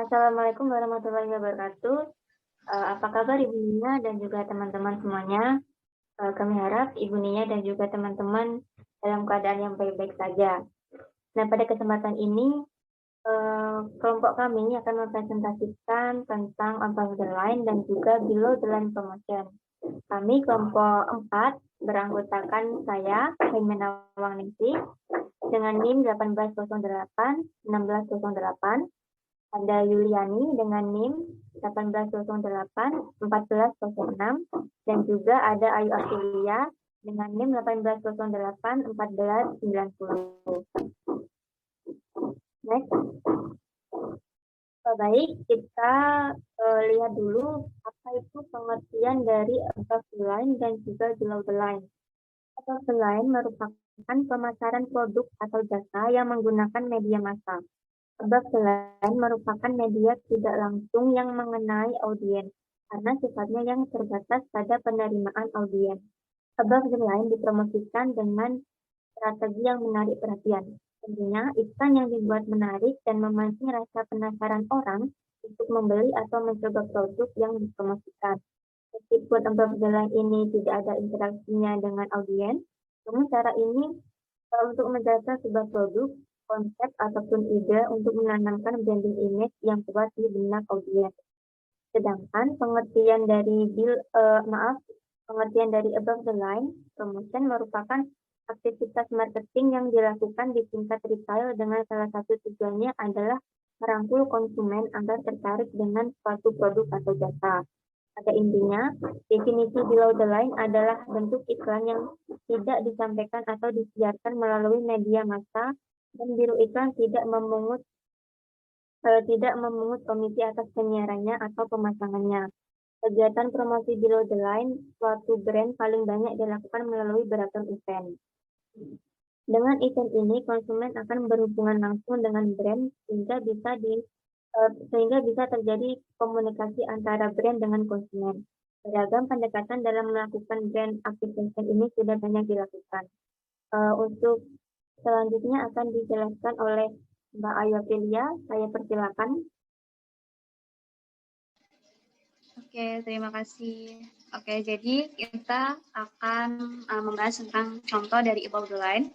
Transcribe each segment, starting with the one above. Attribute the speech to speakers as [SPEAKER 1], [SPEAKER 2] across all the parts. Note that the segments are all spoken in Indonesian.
[SPEAKER 1] Assalamualaikum warahmatullahi wabarakatuh. Apa kabar Ibu Nia dan juga teman-teman semuanya? Kami harap Ibu Nia dan juga teman-teman dalam keadaan yang baik-baik saja. Nah, pada kesempatan ini, kelompok kami akan mempresentasikan tentang above the line dan juga below the line promotion. Kami kelompok 4 beranggotakan saya, Haimen Awang Ningsih, dengan NIM 1808 1608. Ada Yuliani dengan NIM 1808 1406 dan juga ada Ayu Afilia dengan NIM 1808 1490. Next. Baik, kita lihat dulu apa itu pengertian dari above the line dan juga below the line. Above the line merupakan pemasaran produk atau jasa yang menggunakan media massa. Above the line merupakan media tidak langsung yang mengenai audiens, karena sifatnya yang terbatas pada penerimaan audiens. Above the line dipromosikan dengan strategi yang menarik perhatian. Tentunya, iklan yang dibuat menarik dan memancing rasa penasaran orang untuk membeli atau mencoba produk yang dipromosikan. Meskipun above the line ini tidak ada interaksinya dengan audiens, namun cara ini untuk menjelaskan sebuah produk, konsep ataupun ide untuk menanamkan branding image yang kuat di benak audiens. Sedangkan pengertian dari above the line promotion merupakan aktivitas marketing yang dilakukan di tingkat retail dengan salah satu tujuannya adalah merangkul konsumen agar tertarik dengan suatu produk atau jasa. Pada intinya, definisi below the line adalah bentuk iklan yang tidak disampaikan atau disiarkan melalui media massa dan biru iklan tidak memungut komisi atas penyiarannya atau pemasangannya. Kegiatan promosi below the line suatu brand paling banyak dilakukan melalui beragam event. Dengan event ini, konsumen akan berhubungan langsung dengan brand sehingga bisa terjadi komunikasi antara brand dengan konsumen. Beragam pendekatan dalam melakukan brand activation ini sudah banyak dilakukan. Untuk selanjutnya akan dijelaskan oleh Mbak Ayu Aprilia. Saya persilakan.
[SPEAKER 2] Oke, terima kasih. Oke, jadi kita akan membahas tentang contoh dari above the line.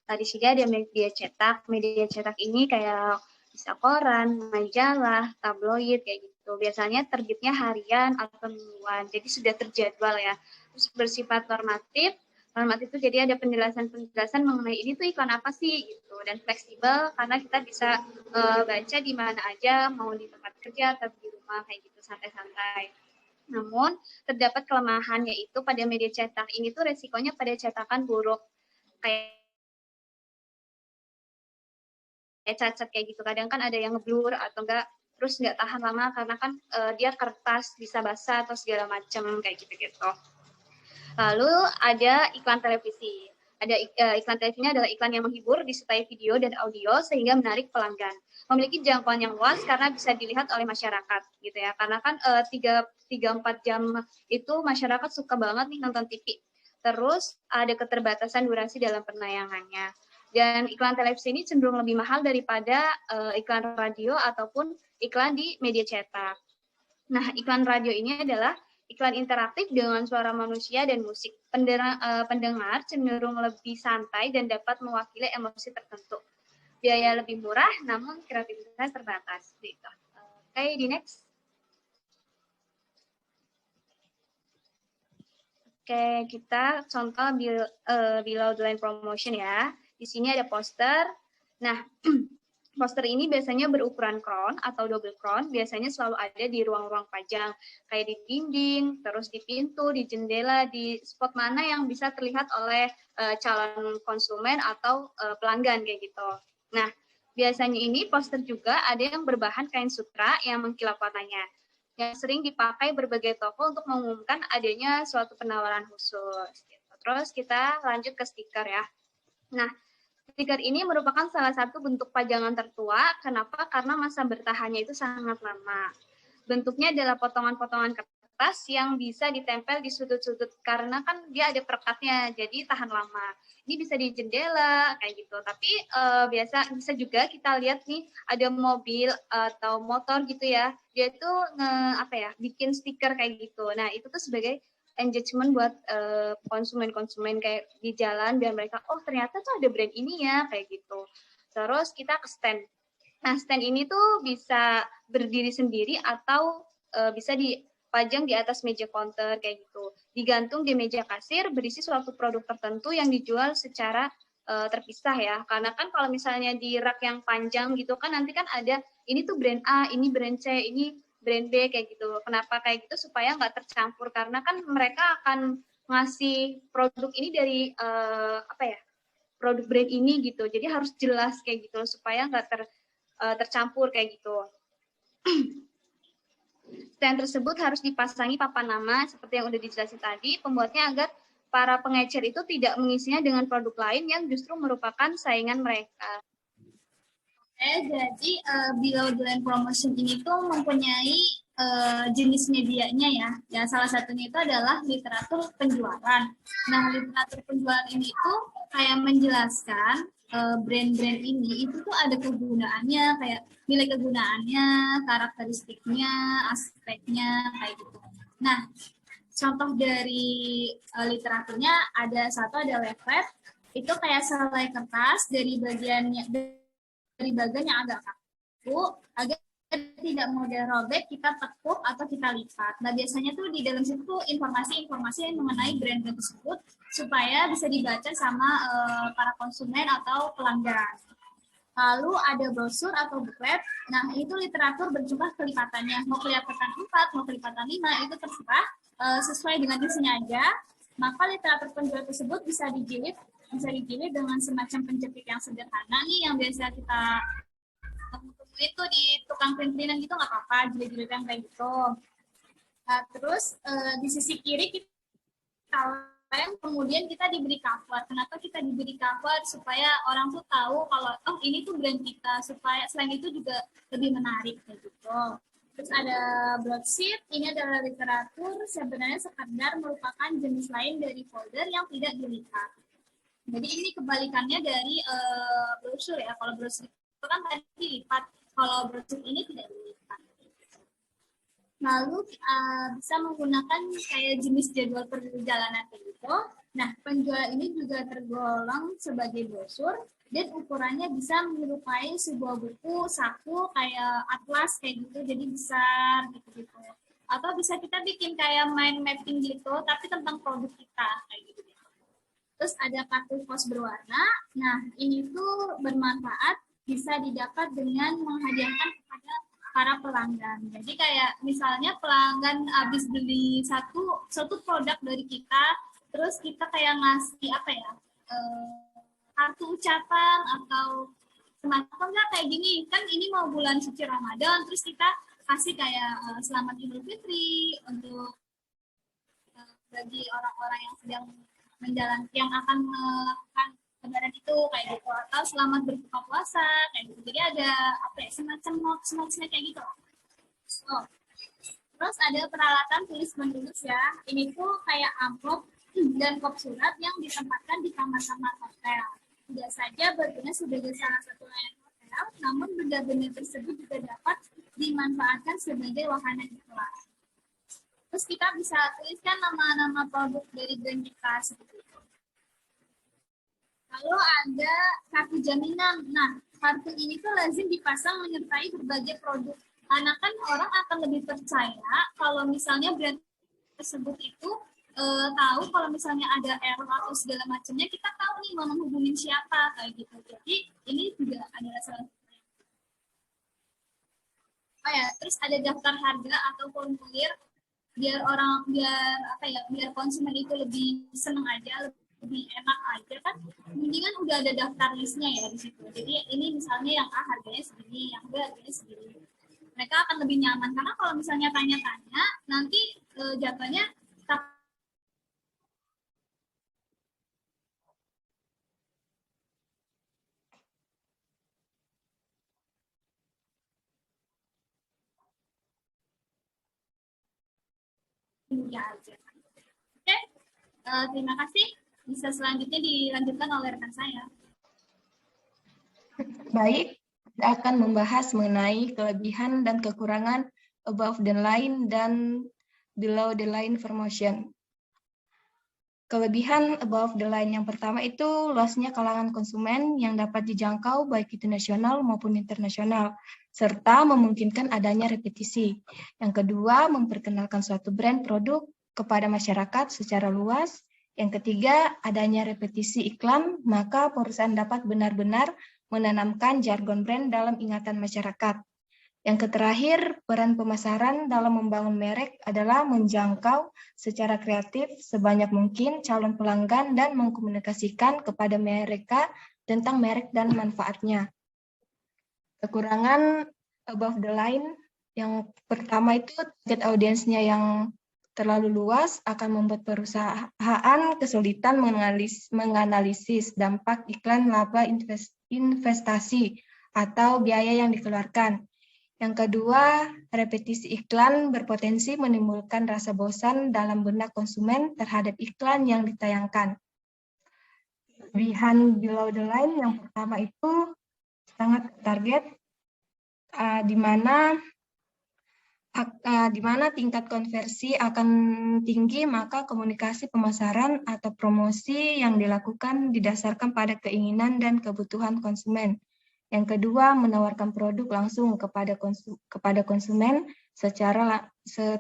[SPEAKER 2] Di sini ada media cetak. Media cetak ini kayak bisa koran, majalah, tabloid kayak gitu. Biasanya terbitnya harian atau mingguan. Jadi sudah terjadwal ya. Terus bersifat normatif. Normatif itu jadi ada penjelasan-penjelasan mengenai ini tuh iklan apa sih gitu, dan fleksibel karena kita bisa baca di mana aja, mau di tempat kerja atau di rumah kayak gitu, santai-santai. Namun terdapat kelemahan yaitu pada media cetak ini tuh resikonya pada cetakan buruk kayak cacat kayak gitu. Kadang kan ada yang ngeblur atau enggak, terus nggak tahan lama karena kan dia kertas bisa basah atau segala macam kayak gitu-gitu. Lalu ada iklan televisi. Iklan televisi ini adalah iklan yang menghibur disertai video dan audio sehingga menarik pelanggan. Memiliki jangkauan yang luas karena bisa dilihat oleh masyarakat gitu ya. Karena kan 3-4 jam itu masyarakat suka banget nih nonton TV. Terus ada keterbatasan durasi dalam penayangannya. Dan iklan televisi ini cenderung lebih mahal daripada iklan radio ataupun iklan di media cetak. Nah, iklan radio ini adalah iklan interaktif dengan suara manusia dan musik. Pendengar cenderung lebih santai dan dapat mewakili emosi tertentu. Biaya lebih murah, namun kreativitas terbatas. Gitu. Oke, di next. Oke, kita contoh below the line promotion ya. Di sini ada poster. Nah, poster ini biasanya berukuran crown atau double crown, biasanya selalu ada di ruang-ruang pajang, kayak di dinding, terus di pintu, di jendela, di spot mana yang bisa terlihat oleh calon konsumen atau pelanggan kayak gitu. Nah, biasanya ini poster juga ada yang berbahan kain sutra yang mengkilap warnanya, yang sering dipakai berbagai toko untuk mengumumkan adanya suatu penawaran khusus. Terus kita lanjut ke stiker ya. Nah, stiker ini merupakan salah satu bentuk pajangan tertua. Kenapa? Karena masa bertahannya itu sangat lama. Bentuknya adalah potongan-potongan kertas kertas yang bisa ditempel di sudut-sudut karena kan dia ada perekatnya, jadi tahan lama. Ini bisa di jendela kayak gitu. Tapi biasa bisa juga kita lihat nih ada mobil atau motor gitu ya, dia tuh bikin stiker kayak gitu. Nah itu tuh sebagai engagement buat konsumen-konsumen kayak di jalan biar mereka ternyata tuh ada brand ini ya kayak gitu. Terus kita ke stand. Nah, stand ini tuh bisa berdiri sendiri atau bisa dipajang di atas meja counter kayak gitu. Digantung di meja kasir berisi suatu produk tertentu yang dijual secara terpisah ya. Karena kan kalau misalnya di rak yang panjang gitu kan nanti kan ada ini tuh brand A, ini brand C, ini brand B kayak gitu. Kenapa kayak gitu? Supaya nggak tercampur karena kan mereka akan ngasih produk ini dari produk brand ini gitu. Jadi harus jelas kayak gitu supaya nggak tercampur kayak gitu. Stand tersebut harus dipasangi papan nama seperti yang udah dijelasin tadi, pembuatnya agar para pengecer itu tidak mengisinya dengan produk lain yang justru merupakan saingan mereka.
[SPEAKER 3] Jadi below the line promotion ini tuh mempunyai jenis medianya ya. Ya salah satunya itu adalah literatur penjualan. Nah, literatur penjualan ini tuh kayak menjelaskan brand-brand ini itu tuh ada kegunaannya, kayak nilai kegunaannya, karakteristiknya, aspeknya kayak gitu. Nah, contoh dari literaturnya ada leaflet, itu kayak selai kertas dari bagian yang agak kaku agar tidak mudah robek, kita tekuk atau kita lipat. Nah, biasanya tuh di dalam situ informasi-informasi yang mengenai brand-brand tersebut supaya bisa dibaca sama para konsumen atau pelanggan. Lalu ada brosur atau booklet. Nah, itu literatur berjumlah kelipatannya. Mau kelipatan 4, mau kelipatan 5, itu terserah sesuai dengan isinya aja. Maka literatur penjual tersebut bisa dijilid dengan semacam penjepit yang sederhana nih yang biasa kita temuin tuh di tukang print-printan gitu, nggak apa-apa jilid-jilid yang kayak gitu. Nah, terus di sisi kiri kita yang kemudian kita diberi cover. Kenapa kita diberi cover? Supaya orang tuh tahu kalau ini tuh brand kita, supaya selain itu juga lebih menarik kayak gitu. Terus ada broadsheet, ini adalah literatur sebenarnya sekadar merupakan jenis lain dari folder yang tidak dilipat. Jadi ini kebalikannya dari brosur ya. Kalau brosur itu kan tadi dilipat, kalau brosur ini tidak dilipat. Lalu bisa menggunakan kayak jenis jadwal perjalanan gitu. Nah, penjual ini juga tergolong sebagai brosur dan ukurannya bisa menyerupai sebuah buku saku kayak atlas kayak gitu, jadi besar gitu-gitu. Atau bisa kita bikin kayak mind mapping gitu, tapi tentang produk kita kayak gitu. Terus ada kartu pos berwarna. Nah, ini tuh bermanfaat, bisa didapat dengan menghadiahkan kepada para pelanggan. Jadi kayak misalnya pelanggan habis beli satu produk dari kita, terus kita kayak ngasih kartu ucapan atau semacam kayak gini. Kan ini mau bulan suci Ramadan, terus kita kasih kayak selamat Idul Fitri untuk bagi orang-orang yang sedang yang akan melakukan lebaran itu kayak gitu, atau selamat berbuka puasa kayak gitu. Jadi ada semacam notes kayak gitu. Terus ada peralatan tulis menulis ya. Ini tuh kayak amplop dan kop surat yang ditempatkan di kamar-kamar hotel. Tidak saja berguna sebagai salah satu layanan hotel, namun benda-benda tersebut juga dapat dimanfaatkan sebagai wahana iklan. Terus kita bisa tuliskan nama-nama produk dari brand kita seperti itu. Lalu ada kartu jaminan. Nah, kartu ini tuh lazim dipasang menyertai berbagai produk. Karena kan orang akan lebih percaya kalau misalnya brand tersebut itu tahu kalau misalnya ada error atau segala macamnya, kita tahu nih mau menghubungin siapa kayak gitu. Jadi ini juga adalah salah satu. Terus ada daftar harga atau formulir biar konsumen itu lebih senang aja, lebih enak aja kan, mendingan udah ada daftar listnya ya di situ. Jadi ini misalnya yang A harganya segini, yang B harganya segini, mereka akan lebih nyaman. Karena kalau misalnya tanya-tanya nanti jatuhnya tinggi aja. Oke, terima kasih. Bisa selanjutnya dilanjutkan oleh rekan saya.
[SPEAKER 4] Baik, kita akan membahas mengenai kelebihan dan kekurangan above the line dan below the line promotion. Kelebihan above the line yang pertama itu luasnya kalangan konsumen yang dapat dijangkau baik itu nasional maupun internasional, serta memungkinkan adanya repetisi. Yang kedua, memperkenalkan suatu brand produk kepada masyarakat secara luas. Yang ketiga, adanya repetisi iklan, maka perusahaan dapat benar-benar menanamkan jargon brand dalam ingatan masyarakat. Yang terakhir, peran pemasaran dalam membangun merek adalah menjangkau secara kreatif sebanyak mungkin calon pelanggan dan mengkomunikasikan kepada mereka tentang merek dan manfaatnya. Kekurangan above the line yang pertama itu target audiensnya yang terlalu luas akan membuat perusahaan kesulitan menganalisis dampak iklan laba investasi atau biaya yang dikeluarkan. Yang kedua, repetisi iklan berpotensi menimbulkan rasa bosan dalam benak konsumen terhadap iklan yang ditayangkan. Kelebihan below the line yang pertama itu sangat target, di mana tingkat konversi akan tinggi, maka komunikasi pemasaran atau promosi yang dilakukan didasarkan pada keinginan dan kebutuhan konsumen. Yang kedua, menawarkan produk langsung kepada konsumen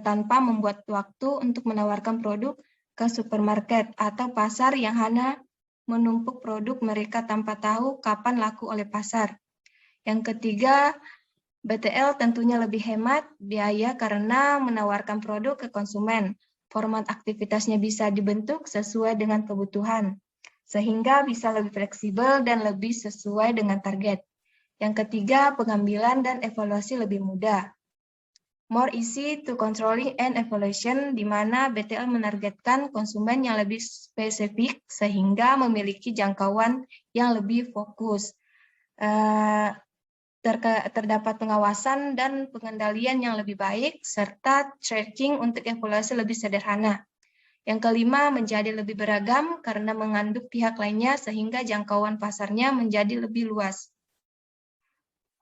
[SPEAKER 4] tanpa membuat waktu untuk menawarkan produk ke supermarket atau pasar yang hanya menumpuk produk mereka tanpa tahu kapan laku oleh pasar. Yang ketiga, BTL tentunya lebih hemat biaya karena menawarkan produk ke konsumen. Format aktivitasnya bisa dibentuk sesuai dengan kebutuhan, sehingga bisa lebih fleksibel dan lebih sesuai dengan target. Yang ketiga, pengambilan dan evaluasi lebih mudah. More easy to controlling and evaluation, di mana BTL menargetkan konsumen yang lebih spesifik sehingga memiliki jangkauan yang lebih fokus. Terdapat pengawasan dan pengendalian yang lebih baik, serta tracking untuk evaluasi lebih sederhana. Yang kelima, menjadi lebih beragam karena mengandung pihak lainnya sehingga jangkauan pasarnya menjadi lebih luas.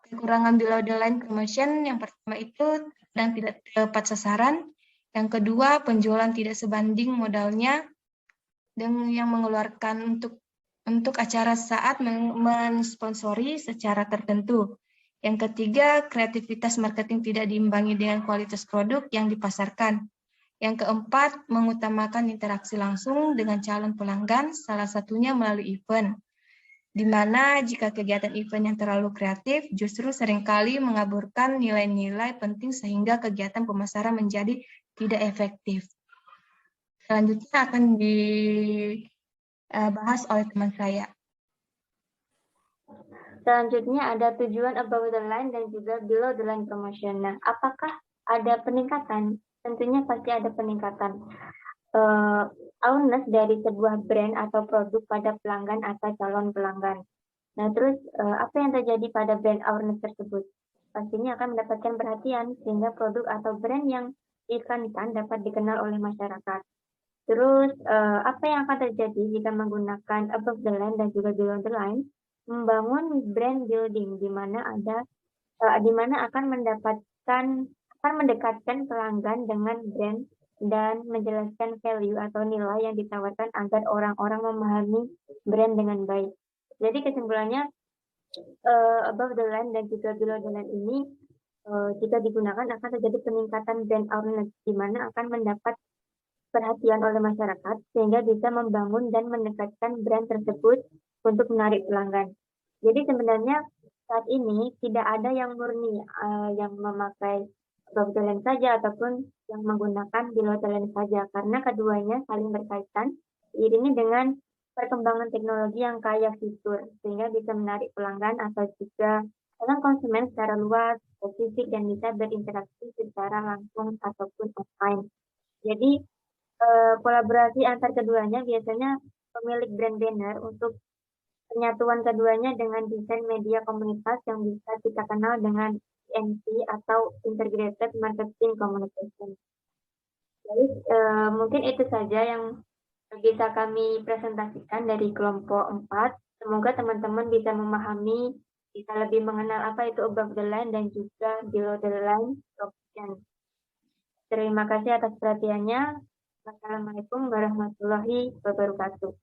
[SPEAKER 4] Kekurangan below the line promotion yang pertama itu dan tidak tepat sasaran. Yang kedua, penjualan tidak sebanding modalnya dan yang mengeluarkan untuk acara saat mensponsori secara tertentu. Yang ketiga, kreativitas marketing tidak diimbangi dengan kualitas produk yang dipasarkan. Yang keempat, mengutamakan interaksi langsung dengan calon pelanggan, salah satunya melalui event. Di mana jika kegiatan event yang terlalu kreatif justru seringkali mengaburkan nilai-nilai penting sehingga kegiatan pemasaran menjadi tidak efektif. Selanjutnya akan dibahas oleh teman saya.
[SPEAKER 1] Selanjutnya ada tujuan above the line dan juga below the line promotion. Nah, apakah ada peningkatan? Tentunya pasti ada peningkatan. Awareness dari sebuah brand atau produk pada pelanggan atau calon pelanggan. Nah, terus apa yang terjadi pada brand awareness tersebut? Pastinya akan mendapatkan perhatian sehingga produk atau brand yang diiklankan dapat dikenal oleh masyarakat. Terus apa yang akan terjadi jika menggunakan above the line dan juga below the line? Membangun brand building di mana akan mendekatkan pelanggan dengan brand dan menjelaskan value atau nilai yang ditawarkan agar orang-orang memahami brand dengan baik. Jadi kesimpulannya above the line dan juga below the line ini jika digunakan akan terjadi peningkatan brand awareness di mana akan mendapat perhatian oleh masyarakat sehingga bisa membangun dan mendekatkan brand tersebut untuk menarik pelanggan. Jadi sebenarnya saat ini tidak ada yang murni yang memakai above the line saja ataupun yang menggunakan below the line saja karena keduanya saling berkaitan diiringi dengan perkembangan teknologi yang kaya fitur sehingga bisa menarik pelanggan atau juga dengan konsumen secara luas, spesifik dan bisa berinteraksi secara langsung ataupun offline. Jadi kolaborasi antar keduanya biasanya pemilik brand banner untuk penyatuan keduanya dengan desain media komunitas yang bisa kita kenal dengan IMC atau Integrated Marketing Communication. Baik, mungkin itu saja yang bisa kami presentasikan dari kelompok 4. Semoga teman-teman bisa memahami, bisa lebih mengenal apa itu above the line dan juga below the line option. Terima kasih atas perhatiannya. Wassalamualaikum warahmatullahi wabarakatuh.